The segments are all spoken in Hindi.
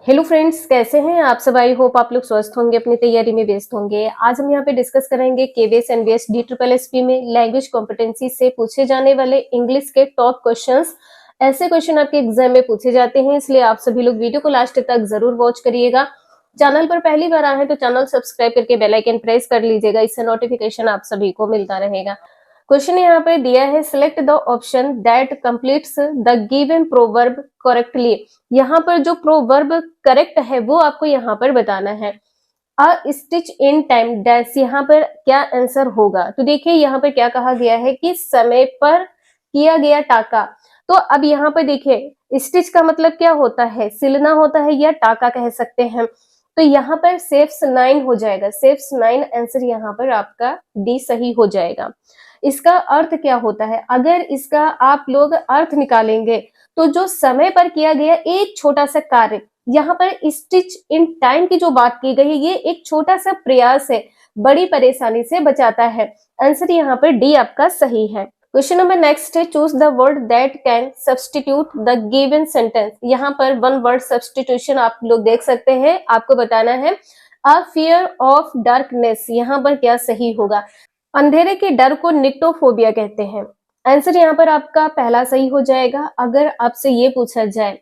हेलो फ्रेंड्स, कैसे हैं आप सब। आई होप आप लोग स्वस्थ होंगे, अपनी तैयारी में व्यस्त होंगे। आज हम यहाँ पे डिस्कस करेंगे केवीएस एनबीएस DSSP में लैंग्वेज कॉम्पिटेंसी से पूछे जाने वाले इंग्लिश के टॉप क्वेश्चंस। ऐसे क्वेश्चन आपके एग्जाम में पूछे जाते हैं, इसलिए आप सभी लोग वीडियो को लास्ट तक जरूर वॉच करिएगा। चैनल पर पहली बार आए हैं तो चैनल सब्सक्राइब करके बेल आइकन प्रेस कर लीजिएगा, इससे नोटिफिकेशन आप सभी को मिलता रहेगा। क्वेश्चन यहाँ पे दिया है, select the option that completes the given proverb correctly. यहाँ पर जो प्रोवर्ब करेक्ट है वो आपको यहाँ पर बताना है। अ स्टिच इन टाइम डैश, यहाँ पर क्या आंसर होगा। तो देखिए यहाँ पर क्या कहा गया है कि समय पर किया गया टाका। तो अब यहाँ पर देखिए स्टिच का मतलब क्या होता है, सिलना होता है या टाका कह सकते हैं। तो यहाँ पर सेफ्स 9 हो जाएगा, सेफ्स 9 आंसर यहाँ पर आपका डी सही हो जाएगा। इसका अर्थ क्या होता है, अगर इसका आप लोग अर्थ निकालेंगे तो जो समय पर किया गया एक छोटा सा कार्य, यहाँ पर स्टिच इन टाइम की जो बात की गई है, ये एक छोटा सा प्रयास है, बड़ी परेशानी से बचाता है। आंसर यहाँ पर डी आपका सही है। क्वेश्चन नंबर नेक्स्ट है, choose the word that can substitute the given sentence. यहाँ पर वन वर्ड सब्सटीट्यूशन आप लोग देख सकते हैं, आपको बताना है अ फियर ऑफ डार्कनेस। यहाँ पर क्या सही होगा। अंधेरे के डर को निक्टोफोबिया कहते हैं। आंसर यहाँ पर आपका पहला सही हो जाएगा। अगर आपसे ये पूछा जाए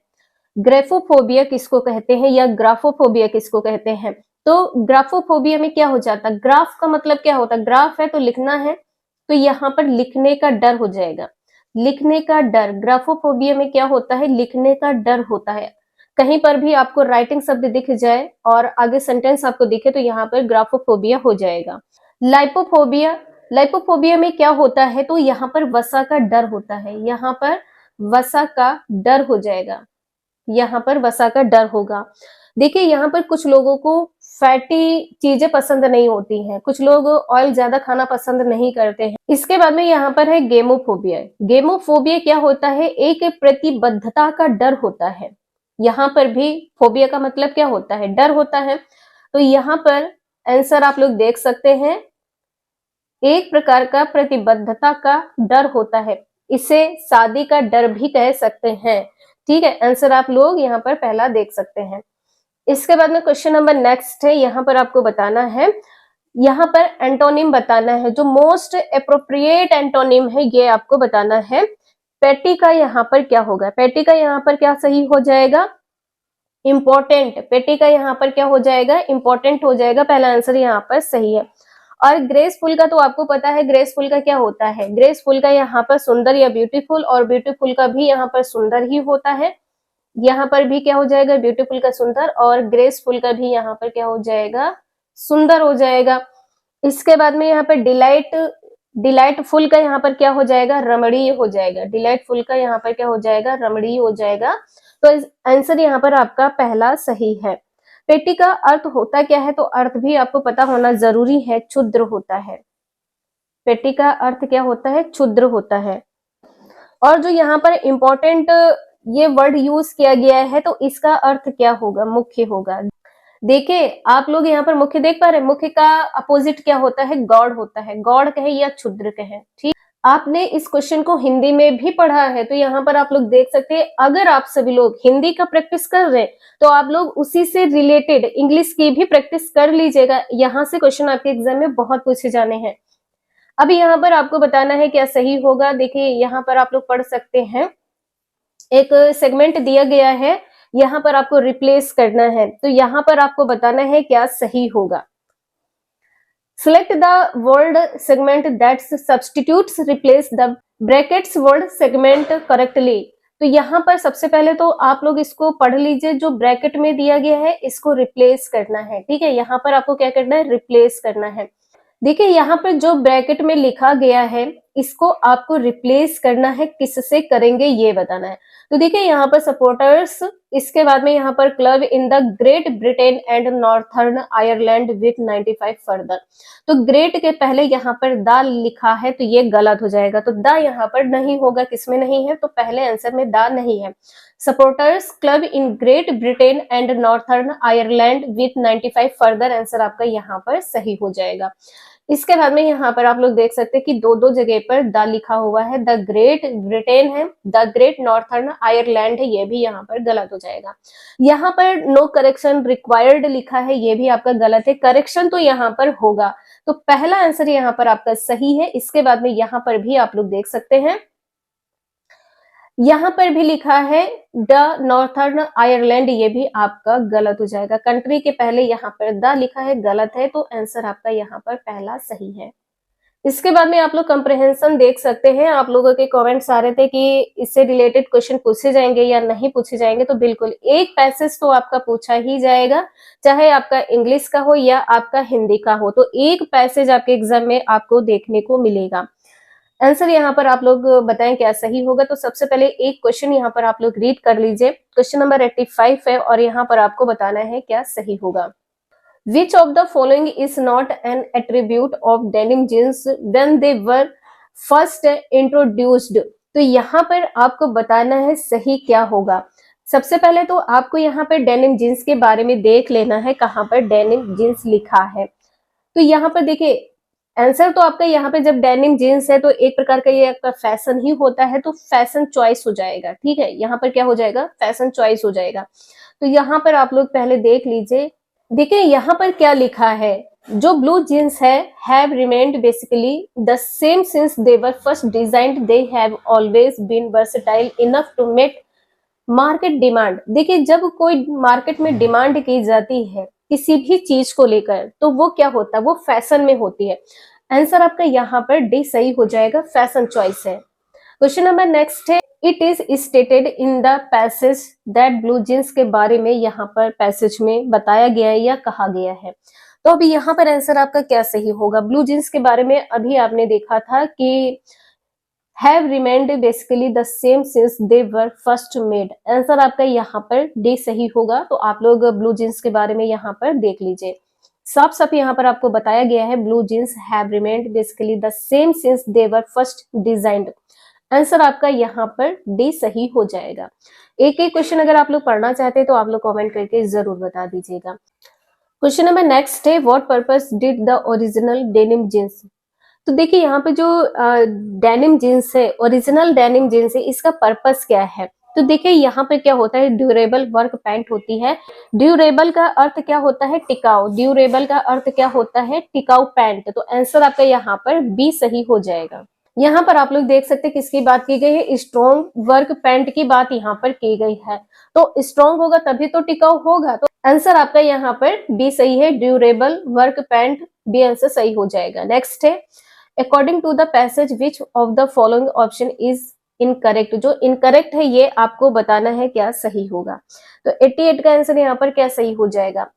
ग्रेफोफोबिया किसको कहते हैं या ग्राफोफोबिया किसको कहते हैं, तो ग्राफोफोबिया में क्या हो जाता है, ग्राफ का मतलब क्या होता है, ग्राफ है तो लिखना है, तो यहाँ पर लिखने का डर हो जाएगा, लिखने का डर। ग्राफोफोबिया में क्या होता है, लिखने का डर होता है। कहीं पर भी आपको राइटिंग शब्द दिख जाए और आगे सेंटेंस आपको दिखे तो यहाँ पर ग्राफोफोबिया हो जाएगा। लाइपोफोबिया, लाइपोफोबिया में क्या होता है, तो यहाँ पर वसा का डर होता है, यहाँ पर वसा का डर हो जाएगा, यहाँ पर वसा का डर होगा। देखिए यहाँ पर कुछ लोगों को फैटी चीजें पसंद नहीं होती हैं, कुछ लोग ऑयल ज्यादा खाना पसंद नहीं करते हैं। इसके बाद में यहाँ पर है गेमोफोबिया। गेमोफोबिया क्या होता है, एक प्रतिबद्धता का डर होता है। यहाँ पर भी फोबिया का मतलब क्या होता है, डर होता है। तो यहाँ पर आंसर आप लोग देख सकते हैं, एक प्रकार का प्रतिबद्धता का डर होता है, इसे शादी का डर भी कह सकते हैं। ठीक है, आंसर आप लोग यहाँ पर पहला देख सकते हैं। इसके बाद में क्वेश्चन नंबर नेक्स्ट है, यहाँ पर आपको बताना है, यहाँ पर एंटोनिम बताना है, जो मोस्ट अप्रोप्रिएट एंटोनिम है ये आपको बताना है। पैटी का यहाँ पर क्या होगा, पैटी का यहाँ पर क्या सही हो जाएगा, इंपॉर्टेंट। पेटी का यहाँ पर क्या हो जाएगा, इंपॉर्टेंट हो जाएगा, पहला आंसर यहाँ पर सही है। और ग्रेसफुल का तो आपको पता है, ग्रेसफुल का क्या होता है, ग्रेसफुल का यहाँ पर सुंदर या ब्यूटीफुल, और ब्यूटीफुल का भी यहाँ पर सुंदर ही होता है। यहाँ पर भी क्या हो जाएगा, ब्यूटीफुल का सुंदर, और ग्रेसफुल का भी यहाँ पर क्या हो जाएगा, सुंदर हो जाएगा। इसके बाद में यहाँ पर डिलाइटफुल का यहाँ पर क्या हो जाएगा, रमणीय हो जाएगा। डिलाइटफुल का यहाँ पर क्या हो जाएगा, रमणीय हो जाएगा। तो आंसर यहाँ पर आपका पहला सही है। पेटी का अर्थ होता क्या है, तो अर्थ भी आपको पता होना जरूरी है, क्षुद्र होता है। पेटी का अर्थ क्या होता है, क्षुद्र होता है। और जो यहाँ पर इंपॉर्टेंट ये वर्ड यूज किया गया है, तो इसका अर्थ क्या होगा, मुख्य होगा। देखिए आप लोग यहाँ पर मुख्य देख पा रहे हैं, मुख्य का अपोजिट क्या होता है, गौड़ होता है। गौड़ कहे या क्षुद्र कहे, ठीक। आपने इस क्वेश्चन को हिंदी में भी पढ़ा है, तो यहाँ पर आप लोग देख सकते हैं। अगर आप सभी लोग हिंदी का प्रैक्टिस कर रहे हैं तो आप लोग उसी से रिलेटेड इंग्लिश की भी प्रैक्टिस कर लीजिएगा। यहाँ से क्वेश्चन आपके एग्जाम में बहुत पूछे जाने हैं। अभी यहाँ पर आपको बताना है क्या सही होगा। देखिए यहाँ पर आप लोग पढ़ सकते हैं, एक सेगमेंट दिया गया है, यहाँ पर आपको रिप्लेस करना है, तो यहाँ पर आपको बताना है क्या सही होगा। Select the word segment that substitutes replace the brackets word segment correctly। तो यहाँ पर सबसे पहले तो आप लोग इसको पढ़ लीजिए, जो ब्रैकेट में दिया गया है इसको रिप्लेस करना है। ठीक है, यहाँ पर आपको क्या करना है, रिप्लेस करना है। देखिए यहाँ पर जो ब्रैकेट में लिखा गया है इसको आपको रिप्लेस करना है, किससे करेंगे ये बताना है। तो देखिए यहाँ पर सपोर्टर्स, इसके बाद में यहाँ पर club in the great Britain and northern Ireland with 95 further. तो ग्रेट के पहले यहाँ पर द लिखा है, तो ये गलत हो जाएगा, तो द यहाँ पर नहीं होगा। किसमें नहीं है, तो पहले आंसर में द नहीं है। Supporters club in great Britain and northern Ireland with 95 further, answer आपका यहाँ पर सही हो जाएगा। इसके बाद में यहाँ पर आप लोग देख सकते हैं कि दो दो जगह पर द लिखा हुआ है, द ग्रेट ब्रिटेन है, द ग्रेट नॉर्थर्न आयरलैंड है, ये भी यहाँ पर गलत हो जाएगा। यहाँ पर नो करेक्शन रिक्वायर्ड लिखा है, ये भी आपका गलत है, करेक्शन तो यहाँ पर होगा। तो पहला आंसर यहाँ पर आपका सही है। इसके बाद में यहाँ पर भी आप लोग देख सकते हैं, यहाँ पर भी लिखा है द नॉर्थर्न आयरलैंड, ये भी आपका गलत हो जाएगा। कंट्री के पहले यहाँ पर द लिखा है, गलत है, तो आंसर आपका यहाँ पर पहला सही है। इसके बाद में आप लोग कंप्रहेंशन देख सकते हैं। आप लोगों के कमेंट्स आ रहे थे कि इससे रिलेटेड क्वेश्चन पूछे जाएंगे या नहीं पूछे जाएंगे, तो बिल्कुल एक पैसेज तो आपका पूछा ही जाएगा, चाहे आपका इंग्लिश का हो या आपका हिंदी का हो, तो एक पैसेज आपके एग्जाम में आपको देखने को मिलेगा। आंसर यहाँ पर आप लोग बताएं क्या सही होगा। तो सबसे पहले एक क्वेश्चन यहाँ पर आप लोग रीड कर लीजिए, क्वेश्चन नंबर 85 है और यहाँ पर आपको बताना है क्या सही होगा। Which of the following is not an attribute of denim jeans when they were first introduced? तो यहाँ पर आपको बताना है सही क्या होगा। सबसे पहले तो आपको यहाँ पर डेनिम जींस के बारे में देख लेना है, कहाँ पर डेनिम जींस लिखा है। तो यहाँ पर देखिए आंसर तो आपका यहाँ पे जब डेनिम जींस है तो एक प्रकार का ये आपका फैशन ही होता है, तो फैशन चॉइस हो जाएगा। ठीक है, यहाँ पर क्या हो जाएगा, फैशन चॉइस हो जाएगा। तो यहाँ पर आप लोग पहले देख लीजिए, देखिए यहाँ पर क्या लिखा है, जो ब्लू जींस है have remained basically the same since they were first designed, they have always been versatile enough to meet market demand. देखिए जब कोई मार्केट में डिमांड की जाती है किसी भी चीज को लेकर, तो वो क्या होता है, वो फैशन में होती है। आंसर आपका यहाँ पर डी सही हो जाएगा, फैशन चॉइस है। क्वेश्चन नंबर नेक्स्ट है, it is stated in the passage that blue jeans के बारे में यहाँ पर पैसेज में बताया गया है या कहा गया है। तो अभी यहाँ पर आंसर आपका क्या सही होगा। ब्लू जींस के बारे में अभी आपने देखा था कि have remained basically the same since they were first made। Answer आपका यहाँ पर डी सही होगा। तो आप लोग ब्लू जींस के बारे में यहाँ पर देख लीजिए, साफ साफ यहाँ पर आपको बताया गया है blue jeans have remained basically the same since they were first designed। Answer आपका यहाँ पर डी सही हो जाएगा। एक एक क्वेश्चन अगर आप लोग पढ़ना चाहते हैं तो आप लोग कमेंट करके जरूर बता दीजिएगा। क्वेश्चन नंबर नेक्स्ट है, what purpose did the original denim jeans. तो देखिए यहाँ पे जो डेनिम जींस है, ओरिजिनल डेनिम जींस है, इसका पर्पस क्या है। तो देखिए यहाँ पे क्या होता है, ड्यूरेबल वर्क पैंट होती है। ड्यूरेबल का अर्थ क्या होता है, टिकाऊ। ड्यूरेबल का अर्थ क्या होता है, टिकाऊ पैंट। तो आंसर आपका यहाँ पर बी सही हो जाएगा। यहाँ पर आप लोग देख सकते हैं किसकी बात की गई है, स्ट्रॉन्ग वर्क पैंट की बात यहाँ पर की गई है। तो स्ट्रॉन्ग होगा तभी तो टिकाऊ होगा। तो आंसर आपका यहाँ पर बी सही है, durable work pant, B answer सही हो जाएगा। नेक्स्ट है, according to the passage which of the following option is incorrect. जो इनकरेक्ट है ये आपको बताना है क्या सही होगा। तो 88 का आंसर यहाँ पर क्या सही हो जाएगा,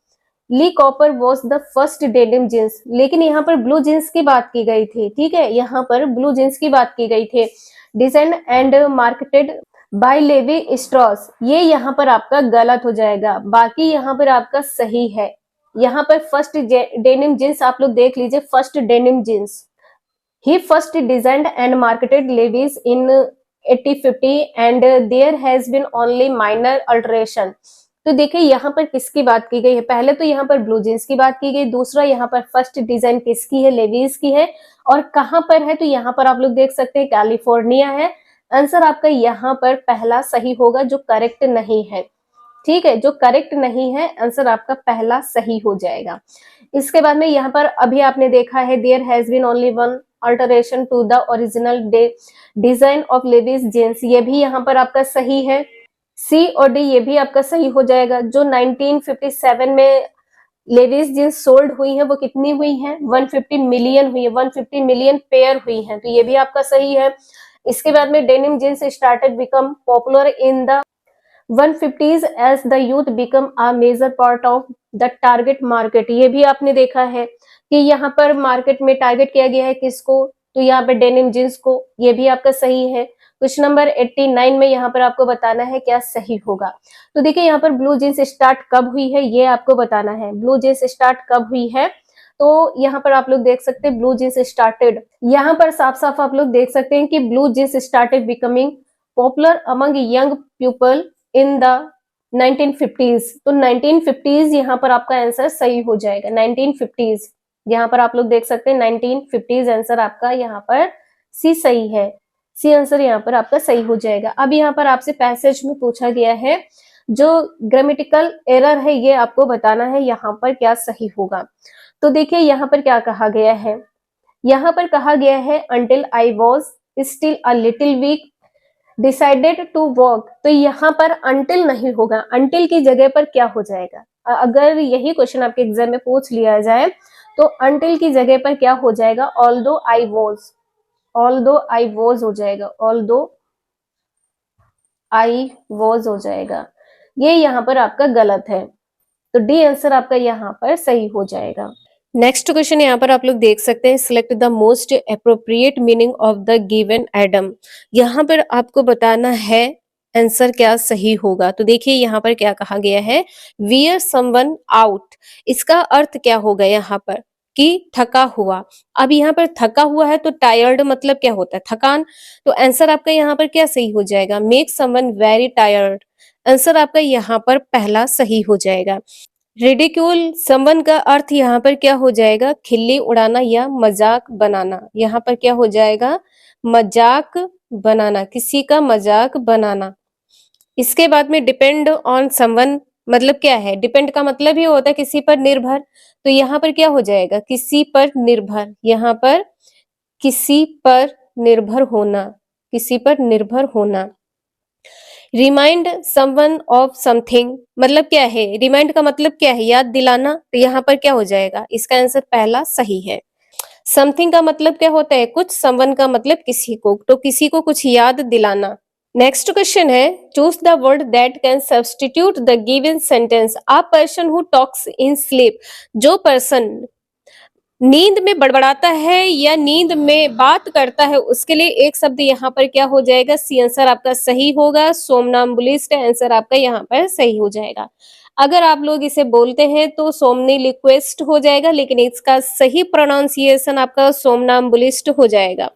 Lee Cooper was the first denim jeans. लेकिन यहाँ पर ब्लू जींस की बात की गई थी। ठीक है, यहाँ पर ब्लू जींस की बात की गई थी, design and marketed bye Levi Strauss. ये यहाँ पर आपका गलत हो जाएगा, बाकी यहाँ पर आपका सही है। यहाँ पर फर्स्ट डेनिम जींस आप लोग देख लीजिए, first denim jeans he first designed and marketed Levi's in 1850 and there has been only minor alteration। तो देखिए यहाँ पर किसकी बात की गई है, पहले तो यहाँ पर ब्लू जींस की बात की गई, दूसरा यहाँ पर फर्स्ट डिजाइन किसकी है, लेविस की है। और कहाँ पर है, तो यहाँ पर आप लोग देख सकते हैं कैलिफोर्निया है। आंसर आपका यहाँ पर पहला सही होगा, जो करेक्ट नहीं है। ठीक है, जो करेक्ट नहीं है, आंसर आपका पहला सही हो जाएगा। इसके बाद में यहाँ पर अभी आपने देखा है, there has been only one alteration to the original design of Levi's jeans. ये भी यहाँ पर आपका सही है, सी और डी ये भी आपका सही हो जाएगा। जो 1957 में लेविस जींस सोल्ड हुई है वो कितनी हुई है, 150 मिलियन हुई है, 150 मिलियन पेयर हुई है, तो ये भी आपका सही है। इसके बाद में denim jeans started become popular in the 150s as the youth become a major part of the target market। ये भी आपने देखा है कि यहाँ पर मार्केट में टारगेट किया गया है किसको, तो यहाँ पे डेनिम जींस को। ये भी आपका सही है। क्वेश्चन नंबर 89 में यहाँ पर आपको बताना है क्या सही होगा। तो देखिए यहाँ पर ब्लू जींस स्टार्ट कब हुई है, ये आपको बताना है। ब्लू जींस स्टार्ट कब हुई है, तो यहाँ पर आप लोग देख सकते हैं ब्लू जींस स्टार्टेड, यहाँ पर साफ साफ आप लोग देख सकते हैं कि blue jeans started becoming popular among young people in the 1950s। तो 1950s यहाँ पर आपका आंसर सही हो जाएगा, 1950s। यहाँ पर आप लोग देख सकते हैं 1950s आंसर आपका यहाँ पर सी सही है। सी आंसर यहाँ पर आपका सही हो जाएगा। अब यहाँ पर आपसे पैसेज में पूछा गया है जो ग्रामेटिकल एरर है ये आपको बताना है यहाँ पर क्या सही होगा। तो देखिए यहाँ पर क्या कहा गया है, यहाँ पर कहा गया है until I was still a little weak decided to walk। तो यहाँ पर until नहीं होगा, until की जगह पर क्या हो जाएगा? अगर यही क्वेश्चन आपके एग्जाम में पूछ लिया जाए तो until की जगह पर क्या हो जाएगा? although I was हो जाएगा, although I was हो जाएगा। ये यहाँ पर आपका गलत है, तो डी आंसर आपका यहाँ पर सही हो जाएगा। नेक्स्ट क्वेश्चन यहाँ पर आप लोग देख सकते हैं, select the most appropriate meaning of the given Adam. यहाँ पर आपको बताना है आंसर क्या सही होगा। तो देखिए यहाँ पर क्या कहा गया है, वियर समवन आउट। इसका अर्थ क्या होगा यहाँ पर कि थका हुआ। अब यहाँ पर थका हुआ है तो टायर्ड मतलब क्या होता है? थकान। तो आंसर आपका यहाँ पर क्या सही हो जाएगा? Make someone very tired. Answer आपका यहाँ पर पहला सही हो जाएगा। रिडिक्यूल समवन का अर्थ यहाँ पर क्या हो जाएगा? खिल्ली उड़ाना या मजाक बनाना। यहाँ पर क्या हो जाएगा? मजाक बनाना, किसी का मजाक बनाना। इसके बाद में डिपेंड ऑन समवन मतलब क्या है? डिपेंड का मतलब ही होता है किसी पर निर्भर। तो यहाँ पर क्या हो जाएगा? किसी पर निर्भर। यहाँ पर किसी पर निर्भर होना, किसी पर निर्भर होना। रिमाइंड समवन ऑफ समथिंग मतलब क्या है? रिमाइंड का मतलब क्या है? याद दिलाना। तो यहाँ पर क्या हो जाएगा? इसका आंसर पहला सही है। समथिंग का मतलब क्या होता है? कुछ। समवन का मतलब किसी को, तो किसी को कुछ याद दिलाना। नेक्स्ट क्वेश्चन है, choose the word that can substitute the given sentence. A person who talks in sleep. जो पर्सन नींद में बड़बड़ाता है या नींद में बात करता है उसके लिए एक शब्द यहाँ पर क्या हो जाएगा? सी आंसर आपका सही होगा। सोमनाम्बुलिस्ट आंसर आपका यहाँ पर सही हो जाएगा। अगर आप लोग इसे बोलते हैं तो सोमनिलिक्विस्ट हो जाएगा, लेकिन इसका सही प्रोनाउंसिएशन आपका सोमनाम्बुलिस्ट हो जाएगा।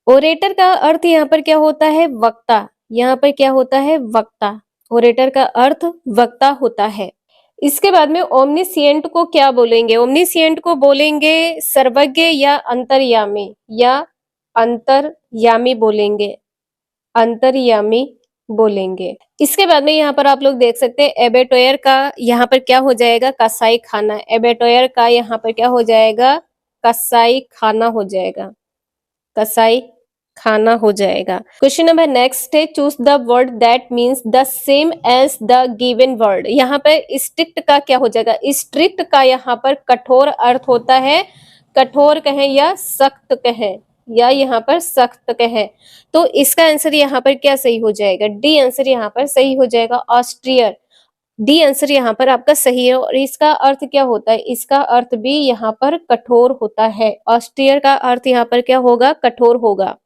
ओरेटर का अर्थ यहाँ पर क्या होता है? वक्ता। यहाँ पर क्या होता है? वक्ता। ओरेटर का अर्थ वक्ता होता है। इसके बाद में ओमनिसिएंट को क्या बोलेंगे? ओमनिसिएंट को बोलेंगे सर्वज्ञ या अंतर्यामी, या अंतर्यामी बोलेंगे, अंतर्यामी बोलेंगे। इसके बाद में यहाँ पर आप लोग देख सकते हैं एबेटोयर का यहाँ पर क्या हो जाएगा? कसाई खाना। एबेटोयर का यहाँ पर क्या हो जाएगा? कसाई खाना हो जाएगा, कसाई खाना हो जाएगा। क्वेश्चन नंबर नेक्स्ट है, choose the word that means the same as the given word. यहाँ पर स्ट्रिक्ट का क्या हो जाएगा? स्ट्रिक्ट का यहाँ पर कठोर अर्थ होता है। कठोर कहें या सख्त कहें, या यहाँ पर सख्त कहें। तो इसका आंसर यहाँ पर क्या सही हो जाएगा? डी आंसर यहाँ पर सही हो जाएगा, ऑस्ट्रियर। डी आंसर यहाँ पर आपका सही है। और इसका अर्थ क्या होता है? इसका अर्थ भी यहाँ पर कठोर होता है। ऑस्ट्रियर का अर्थ यहाँ पर क्या होगा? कठोर होगा।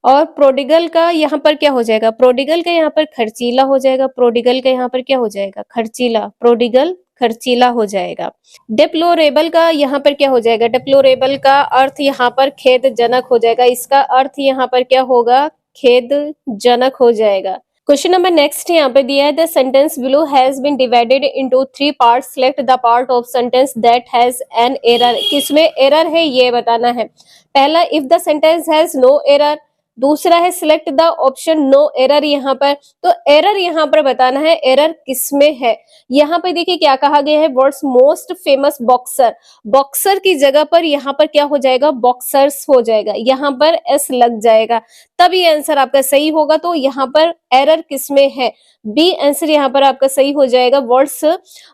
और प्रोडिगल का यहाँ पर क्या हो जाएगा? प्रोडिगल का यहाँ पर खर्चीला हो जाएगा। प्रोडिगल का यहाँ पर क्या हो जाएगा? खर्चीला। प्रोडिगल खर्चीला हो जाएगा। डिप्लोरेबल का यहाँ पर क्या हो जाएगा? डिप्लोरेबल का अर्थ यहाँ पर खेदजनक हो जाएगा। इसका अर्थ यहाँ पर क्या होगा? खेदजनक हो जाएगा। क्वेश्चन नंबर नेक्स्ट यहाँ पे दिया है, the sentence below has been divided into 3 parts, select the part of sentence that has an error. किसमें एरर है ये बताना है। पहला, if the sentence has no error. दूसरा है select the option no error. यहाँ पर तो एरर यहाँ पर बताना है, एरर किसमें है। यहाँ पर देखिए क्या कहा गया है, world's most famous boxer. Boxer की जगह पर यहाँ पर क्या हो जाएगा? बॉक्सर्स हो जाएगा। यहाँ पर एस लग जाएगा, तब ये आंसर आपका सही होगा। तो यहाँ पर एरर किसमें है? बी आंसर यहाँ पर आपका सही हो जाएगा, world's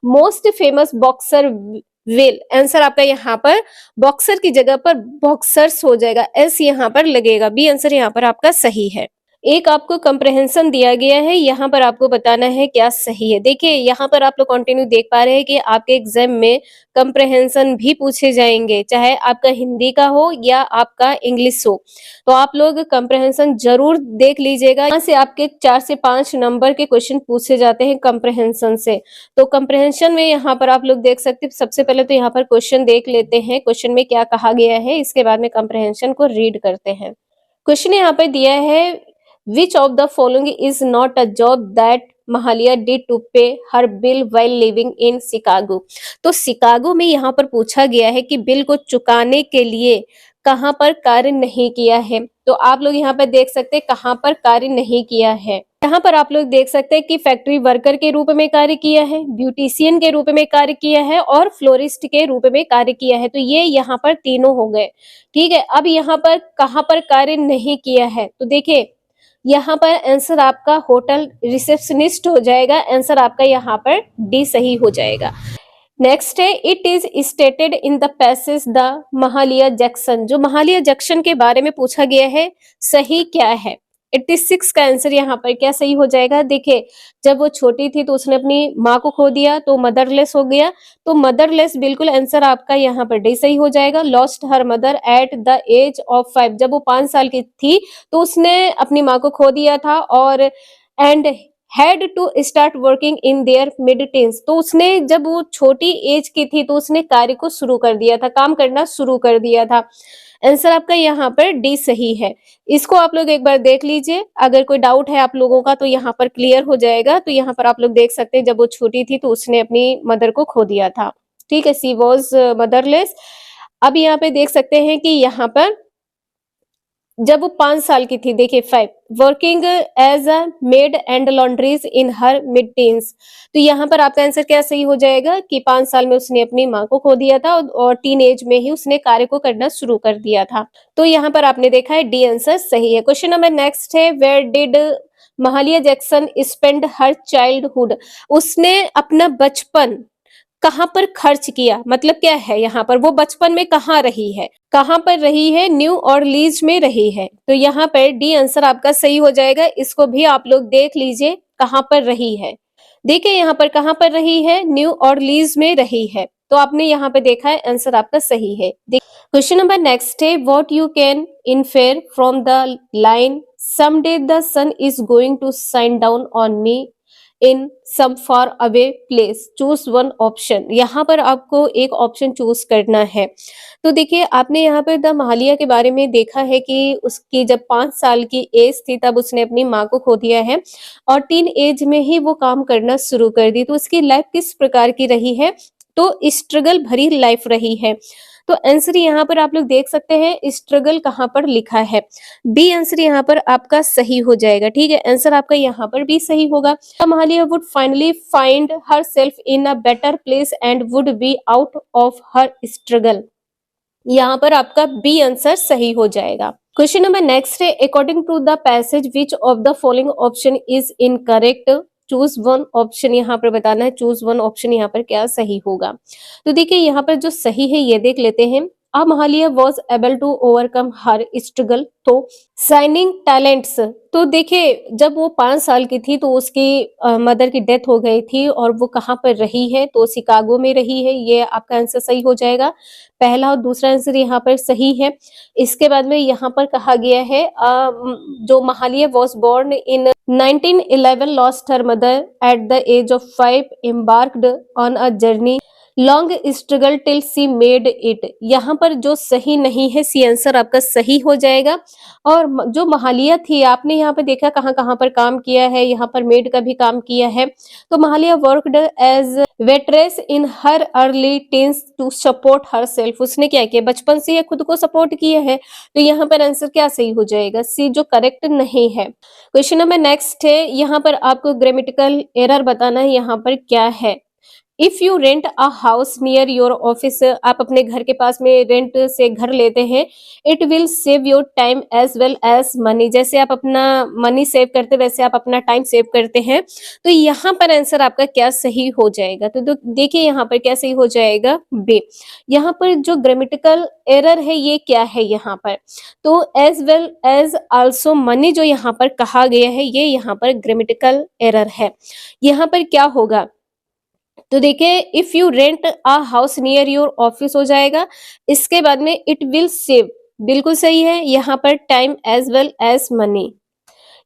most famous boxer will. Answer आपका यहाँ पर बॉक्सर की जगह पर बॉक्सर्स हो जाएगा, एस यहाँ पर लगेगा। बी आंसर यहाँ पर आपका सही है। एक आपको कंप्रहेंशन दिया गया है, यहाँ पर आपको बताना है क्या सही है। देखिए यहाँ पर आप लोग कंटिन्यू देख पा रहे हैं कि आपके एग्जाम में कंप्रहेंशन भी पूछे जाएंगे, चाहे आपका हिंदी का हो या आपका इंग्लिश हो। तो आप लोग कंप्रहेंशन जरूर देख लीजिएगा। यहाँ से आपके 4 से 5 नंबर के क्वेश्चन पूछे जाते हैं कंप्रहेंशन से। तो कंप्रहेंशन में यहाँ पर आप लोग देख सकते हैं, सबसे पहले तो यहाँ पर क्वेश्चन देख लेते हैं, क्वेश्चन में क्या कहा गया है, इसके बाद में कंप्रहेंशन को रीड करते हैं। क्वेश्चन यहाँ पर दिया है, Which of the following is not a job that Mahalia did to pay her bill while living in Chicago. तो शिकागो में यहाँ पर पूछा गया है कि बिल को चुकाने के लिए कहाँ पर कार्य नहीं किया है। तो आप लोग यहाँ पर देख सकते हैं कहाँ पर कार्य नहीं किया है। यहाँ पर आप लोग देख सकते हैं कि फैक्ट्री वर्कर के रूप में कार्य किया है, ब्यूटिशियन के रूप में कार्य किया है और फ्लोरिस्ट के रूप में कार्य किया है। तो ये यहाँ पर तीनों हो गए। ठीक है, अब यहाँ पर कहाँ पर कार्य नहीं किया है, तो देखिए यहाँ पर आंसर आपका होटल रिसेप्शनिस्ट हो जाएगा। आंसर आपका यहाँ पर डी सही हो जाएगा। नेक्स्ट है, it is stated in the passage the Mahalia junction. जो महालिया जंक्शन के बारे में पूछा गया है, सही क्या है? 86 का आंसर यहाँ पर क्या सही हो जाएगा? देखिए, जब वो छोटी थी तो उसने अपनी माँ को खो दिया, तो मदरलेस हो गया। तो मदरलेस बिल्कुल आंसर आपका यहाँ पर डी सही हो जाएगा। Lost her mother at the age of 5। जब वो 5 साल की थी तो उसने अपनी माँ को खो दिया था। और and had to start working in their mid teens. तो उसने जब वो छोटी एज की थी तो उसने कार्य को शुरू कर दिया था, काम करना शुरू कर दिया था। आंसर आपका यहाँ पर डी सही है। इसको आप लोग एक बार देख लीजिए, अगर कोई डाउट है आप लोगों का तो यहाँ पर क्लियर हो जाएगा। तो यहाँ पर आप लोग देख सकते हैं जब वो छोटी थी तो उसने अपनी मदर को खो दिया था। ठीक है, सी वॉज मदरलेस। अब यहाँ पे देख सकते हैं कि यहाँ पर जब वो 5 साल की थी, देखिए 5, working as a maid and laundries in her mid teens. तो यहाँ पर आपका आंसर क्या सही हो जाएगा कि 5 साल में उसने अपनी माँ को खो दिया था और टीन एज में ही उसने कार्य को करना शुरू कर दिया था। तो यहाँ पर आपने देखा है डी आंसर सही है। क्वेश्चन नंबर नेक्स्ट है, where did Mahalia Jackson spend her childhood. उसने अपना बचपन कहाँ पर खर्च किया, मतलब क्या है यहाँ पर, वो बचपन में कहाँ रही है, कहाँ पर रही है? न्यू ऑरलीज में रही है। तो यहाँ पर डी आंसर आपका सही हो जाएगा। इसको भी आप लोग देख लीजिए कहाँ पर रही है। देखिए यहाँ पर कहाँ पर रही है, न्यू ऑरलीज में रही है। तो आपने यहाँ पे देखा है आंसर आपका सही है। क्वेश्चन नंबर नेक्स्ट है, what you can infer from the line someday the sun is going to shine down on me in some far away place, choose one option। यहाँ पर आपको एक ऑप्शन चूज करना है। तो देखिए आपने यहाँ पर द महालिया के बारे में देखा है कि उसकी जब 5 साल की एज थी तब उसने अपनी माँ को खो दिया है और टीन एज में ही वो काम करना शुरू कर दी। तो उसकी लाइफ किस प्रकार की रही है? तो स्ट्रगल भरी लाइफ रही है। तो आंसर यहाँ पर आप लोग देख सकते हैं स्ट्रगल कहाँ पर लिखा है। बी आंसर यहाँ पर आपका सही हो जाएगा। ठीक है, आंसर आपका यहाँ पर भी सही होगा। Mahalia would finally find herself in a better place and would be out of her struggle. यहाँ पर आपका बी आंसर सही हो जाएगा। क्वेश्चन नंबर नेक्स्ट है, according to the passage which of the following option is incorrect, choose one option यहाँ पर बताना है। चूज वन ऑप्शन यहाँ पर क्या सही होगा? तो देखिए यहाँ पर जो सही है ये देख लेते हैं। Mahalia was able to overcome her struggle, तो शाइनिंग टैलेंट्स। तो देखिए जब वो 5 साल की थी तो उसकी मदर की डेथ हो गई थी और वो कहाँ पर रही है? तो शिकागो में रही है। ये आपका आंसर सही हो जाएगा। पहला और दूसरा आंसर यहाँ पर सही है। इसके बाद में यहाँ पर कहा गया है जो Mahalia was born in 1911, lost her mother at the age of 5, embarked on a journey, long struggle till she made it. यहाँ पर जो सही नहीं है, सी आंसर आपका सही हो जाएगा। और जो महालिया थी आपने यहाँ पे देखा कहाँ कहाँ पर काम किया है, यहाँ पर मेड का भी काम किया है। तो Mahalia worked as waitress in her early teens to support herself. उसने क्या किया? बचपन से खुद को सपोर्ट किया है। तो यहाँ पर आंसर क्या सही हो जाएगा? सी, जो करेक्ट नहीं है। क्वेश्चन नंबर नेक्स्ट है, यहाँ पर आपको ग्रामेटिकल एरर बताना है। यहाँ पर क्या है? If you rent a house near your office, आप अपने घर के पास में रेंट से घर लेते हैं, it will save your time as well as money. जैसे आप अपना मनी सेव करते हैं वैसे आप अपना टाइम सेव करते हैं। तो यहाँ पर आंसर आपका क्या सही हो जाएगा? तो देखिए यहाँ पर क्या सही हो जाएगा? बी। यहाँ पर जो ग्रामेटिकल एरर है ये क्या है यहाँ पर? तो as well as also money जो यहाँ पर कहा गया है ये यहाँ पर ग्रामेटिकल एरर है। यहाँ पर क्या होगा? तो देखिए if you rent a house near your office हो जाएगा। इसके बाद में इट विल सेव, बिल्कुल सही है। यहाँ पर time as well as money.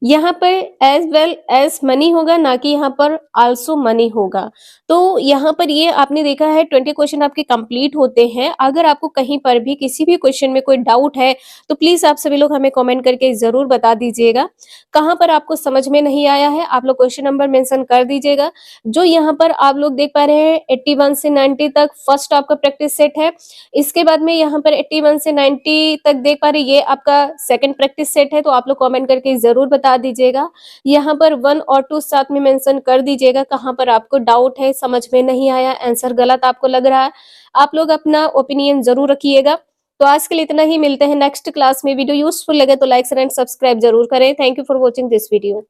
यहाँ पर एज वेल एज मनी होगा, ना कि यहाँ पर आल्सो मनी होगा। तो यहाँ पर ये आपने देखा है 20 क्वेश्चन आपके कंप्लीट होते हैं। अगर आपको कहीं पर भी किसी भी क्वेश्चन में कोई डाउट है तो प्लीज आप सभी लोग हमें कमेंट करके जरूर बता दीजिएगा। कहाँ पर आपको समझ में नहीं आया है आप लोग क्वेश्चन नंबर मेंशन कर दीजिएगा। जो यहाँ पर आप लोग देख पा रहे हैं 81 से 90 तक फर्स्ट आपका प्रैक्टिस सेट है। इसके बाद में यहाँ पर 81 से 90 तक देख पा रहे हैं ये आपका सेकंड प्रैक्टिस सेट है। तो आप लोग कमेंट करके जरूर बता दीजिएगा। यहाँ पर 1 और 2 साथ में मेंशन कर दीजिएगा कहाँ पर आपको डाउट है, समझ में नहीं आया, आंसर गलत आपको लग रहा है। आप लोग अपना ओपिनियन जरूर रखिएगा। तो आज के लिए इतना ही, मिलते हैं नेक्स्ट क्लास में। वीडियो यूजफुल लगे तो लाइक एंड सब्सक्राइब जरूर करें। Thank you for watching this video.